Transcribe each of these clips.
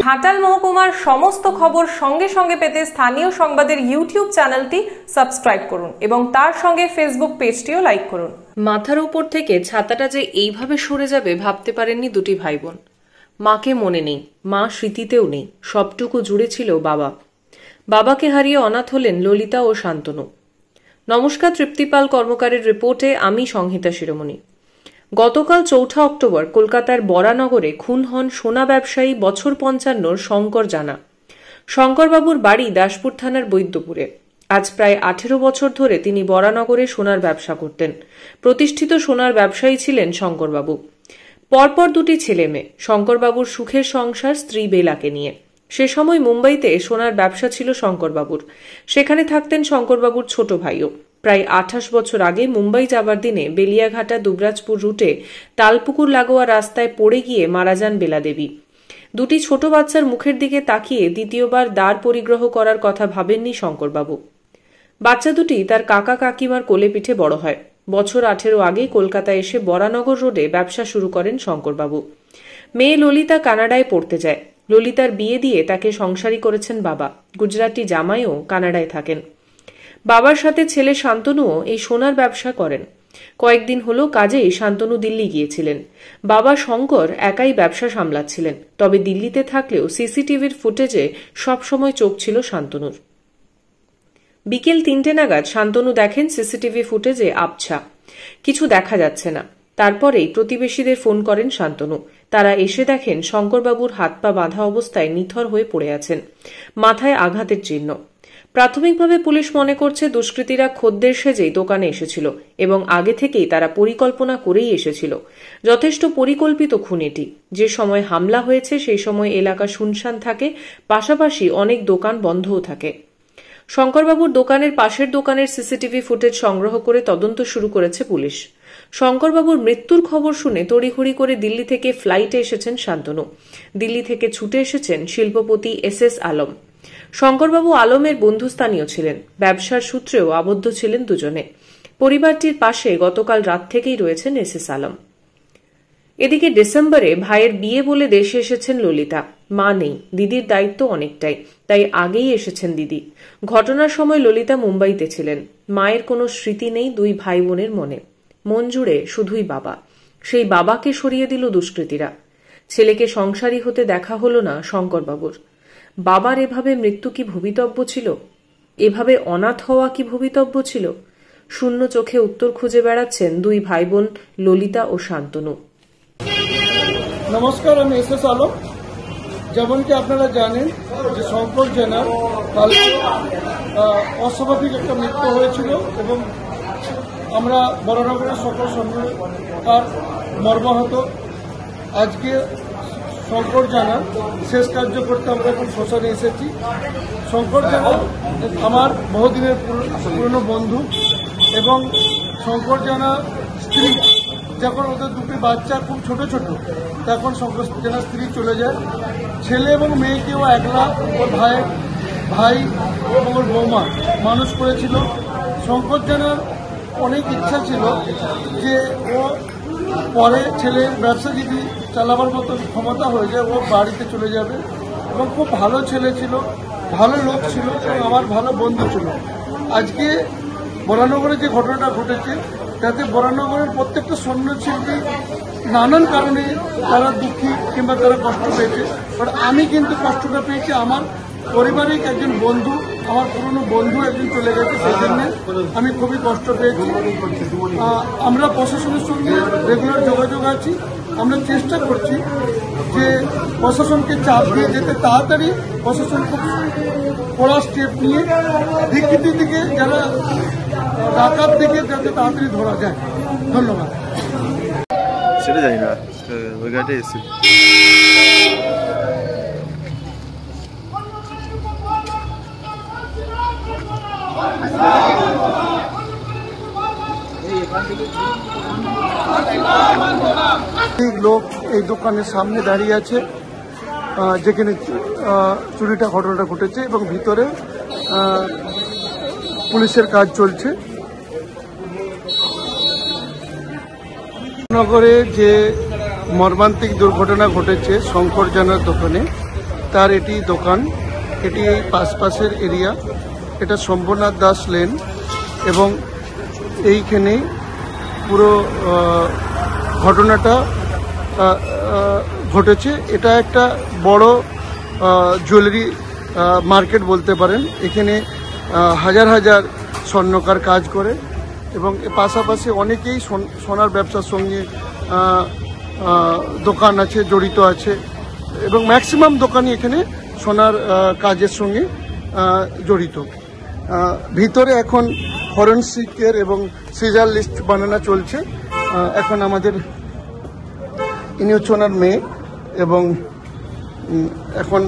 ঘাটাল মহকুমার সমস্ত খবর সঙ্গে সঙ্গে পেতে স্থানীয় সংবাদের ইউটিউব চ্যানেলটি সাবস্ক্রাইব করুন এবং তার সঙ্গে ফেসবুক পেজটিও লাইক করুন। মাথার উপর থেকে ছাতাটা যে এইভাবে সরে যাবে ভাবতে পারেননি দুটি ভাই বোন। মাকে মনে নেই, মা স্মৃতিতেও নেই, সবটুকু জুড়ে ছিল বাবা। বাবাকে হারিয়ে অনাথ হলেন ললিতা ও শান্তনু। নমস্কার, তৃপ্তিপাল কর্মকারের রিপোর্টে আমি সংহিতা শিরোমণি। গতকাল ৪ অক্টোবর কলকাতার বরানগরে খুন হন সোনা ব্যবসায়ী বছর ৫৫ শঙ্কর জানা। শঙ্করবাবুর বাড়ি দাসপুর থানার বৈদ্যপুরে। আজ প্রায় ১৮ বছর ধরে তিনি বরানগরে সোনার ব্যবসা করতেন। প্রতিষ্ঠিত সোনার ব্যবসায়ী ছিলেন শঙ্করবাবু। পরপর দুটি ছেলে মেয়ে। শঙ্করবাবুর সুখের সংসার স্ত্রী বেলাকে নিয়ে। সে সময় মুম্বাইতে সোনার ব্যবসা ছিল শঙ্করবাবুর। সেখানে থাকতেন শঙ্করবাবুর ছোট ভাইও। প্রায় ২৮ বছর আগে মুম্বাই যাবার দিনে বেলিয়াঘাটা দুবরাজপুর রুটে তালপুকুর লাগোয়া রাস্তায় পড়ে গিয়ে মারা যান বেলাদেবী। দুটি ছোট বাচ্চার মুখের দিকে তাকিয়ে দ্বিতীয়বার দ্বার পরিগ্রহ করার কথা ভাবেননি শঙ্করবাবু। বাচ্চা দুটি তার কাকা কাকিমার কোলে পিঠে বড় হয়। বছর ১৮ আগে কলকাতায় এসে বরানগর রোডে ব্যবসা শুরু করেন শঙ্করবাবু। মেয়ে ললিতা কানাডায় পড়তে যায়। ললিতার বিয়ে দিয়ে তাকে সংসারী করেছেন বাবা। গুজরাটি জামাইও কানাডায় থাকেন। বাবার সাথে ছেলে শান্তনুও এই সোনার ব্যবসা করেন। কয়েকদিন হলো কাজেই শান্তনু দিল্লি গিয়েছিলেন। বাবা শঙ্কর একাই ব্যবসা সামলাচ্ছিলেন। তবে দিল্লিতে থাকলেও সিসিটিভির ফুটেজে সবসময় চোখ ছিল শান্তনুর। বিকেল ৩টে নাগাদ শান্তনু দেখেন সিসিটিভি ফুটেজে আবছা কিছু দেখা যাচ্ছে না। তারপরেই প্রতিবেশীদের ফোন করেন শান্তনু। তারা এসে দেখেন শঙ্করবাবুর হাত পা বাঁধা অবস্থায় নিথর হয়ে পড়ে আছেন, মাথায় আঘাতের চিহ্ন। প্রাথমিকভাবে পুলিশ মনে করছে দুষ্কৃতীরা খদ্দের সেজেই দোকানে এসেছিল এবং আগে থেকেই তারা পরিকল্পনা করেই এসেছিল। যথেষ্ট পরিকল্পিত খুন এটি। যে সময় হামলা হয়েছে সেই সময় এলাকা শুনশান থাকে, পাশাপাশি অনেক দোকান বন্ধও থাকে। শঙ্করবাবুর দোকানের পাশের দোকানের সিসিটিভি ফুটেজ সংগ্রহ করে তদন্ত শুরু করেছে পুলিশ। শঙ্করবাবুর মৃত্যুর খবর শুনে তড়িঘড়ি করে দিল্লি থেকে ফ্লাইটে এসেছেন শান্তনু। দিল্লি থেকে ছুটে এসেছেন শিল্পপতি এস আলম। শঙ্করবাবু আলমের বন্ধুস্থানীয় ছিলেন। ব্যবসার সূত্রেও আবদ্ধ ছিলেন দুজনে। পরিবারটির পাশে গতকাল রাত থেকেই রয়েছেন এস আলম। এদিকে ডিসেম্বরে ভাইয়ের বিয়ে বলে দেশে এসেছেন ললিতা। মা নেই, দিদির দায়িত্ব অনেকটাই, তাই আগেই এসেছেন দিদি। ঘটনার সময় ললিতা মুম্বাইতে ছিলেন। মায়ের কোনো স্মৃতি নেই দুই ভাই বোনের মনে। মন জুড়ে শুধুই বাবা। সেই বাবাকে সরিয়ে দিল দুষ্কৃতীরা। ছেলেকে সংসারী হতে দেখা হলো না শঙ্করবাবুর। বাবার এভাবে মৃত্যু কি ভবিতব্য ছিল? এভাবে অনাথ হওয়া কি ভবিতব্য ছিল? শূন্য চোখে উত্তর খুঁজে বেড়াচ্ছেন দুই ভাই বোন ললিতা ও শান্তনু। নমস্কার, আমি এস আলম। যেমনকি আপনারা জানেন যে শঙ্কর জানার কালকে অস্বাভাবিক একটা মৃত্যু হয়েছিল এবং আমরা বরানগরের সকল সরকার মর্মাহত। আজকে শঙ্কর জানার শেষ কার্য করতে আমরা এখন শ্মশানে এসেছি। শঙ্কর জানা আমার বহুদিনের পুরনো বন্ধু এবং শঙ্কর জানার স্ত্রী যখন ওদের দুটি বাচ্চা খুব ছোট ছোট তখন শঙ্কর জানার স্ত্রী চলে যায়। ছেলে এবং মেয়েকেও একলা ওর ভাই এবং ওর বৌমা মানুষ করেছিল। শঙ্কর জানার অনেক ইচ্ছা ছিল যে ও পরে ছেলের ব্যবসা যদি চালাবার মতো ক্ষমতা হয়ে যায় ও বাড়িতে চলে যাবে এবং খুব ভালো ছেলে ছিল, ভালো লোক ছিল এবং আমার ভালো বন্ধু ছিল। আজকে বরানগরে যে ঘটনাটা ঘটেছে তাতে বরানগরের প্রত্যেকটা সৈন্যশিল্পী নানান কারণে তারা দুঃখী কিংবা তারা কষ্ট পেয়েছে। বাট আমি কিন্তু কষ্টটা পেয়েছি আমার পরিবারের একজন বন্ধু, আমার পুরনো বন্ধু একজন চলে গেছে, সেই জন্য আমি খুবই কষ্ট পেয়েছি। আমরা প্রশাসনের সঙ্গে রেগুলার যোগাযোগ আছি। আমরা চেষ্টা করছি যে প্রশাসনকে চাপ দিয়ে যেতে তাড়াতাড়ি প্রশাসন খুব কড়া স্টেপ নিয়ে দিক দিকে যারা ডাকাত দিকে যাতে তাড়াতাড়ি ধরা যায়। ধন্যবাদ। সেটা জানি না, ওই গাড়িটা এসেছি। লোক এই দোকানের সামনে দাঁড়িয়ে আছে যেখানে ঘটনাটা ঘটেছে এবং ভিতরে পুলিশের কাজ চলছে। নগরে যে মর্মান্তিক দুর্ঘটনা ঘটেছে শঙ্কর জানার দোকানে, তার এটি দোকান, এটি এই পাশের এরিয়া, এটা শম্ভুনাথ দাস লেন এবং এইখানে পুরো ঘটনাটা ঘটেছে। এটা একটা বড় জুয়েলারি মার্কেট বলতে পারেন। এখানে হাজার হাজার স্বর্ণকার কাজ করে এবং পাশাপাশি অনেকেই সোনার ব্যবসার সঙ্গে দোকান আছে, জড়িত আছে এবং ম্যাক্সিমাম দোকানই এখানে সোনার কাজের সঙ্গে জড়িত। ভিতরে এখন ফরেনসিকের এবং সিজার লিস্ট বানানো চলছে। এখন আমাদের ইনি হচ্ছে ওনার মেয়ে এবং এখন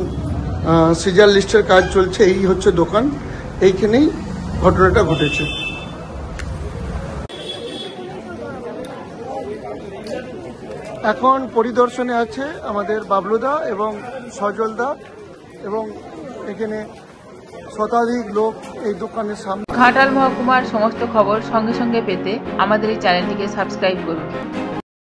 সিজার লিস্টের কাজ চলছে। এই হচ্ছে দোকান, এইখানেই ঘটনাটা ঘটেছে। এখন পরিদর্শনে আছে আমাদের বাবলুদা এবং সজলদা এবং এখানে শতাধিক লোক এই দোকানের সামনে। ঘাটাল মহকুমার সমস্ত খবর সঙ্গে সঙ্গে পেতে আমাদের এই চ্যানেলটিকে সাবস্ক্রাইব করুন।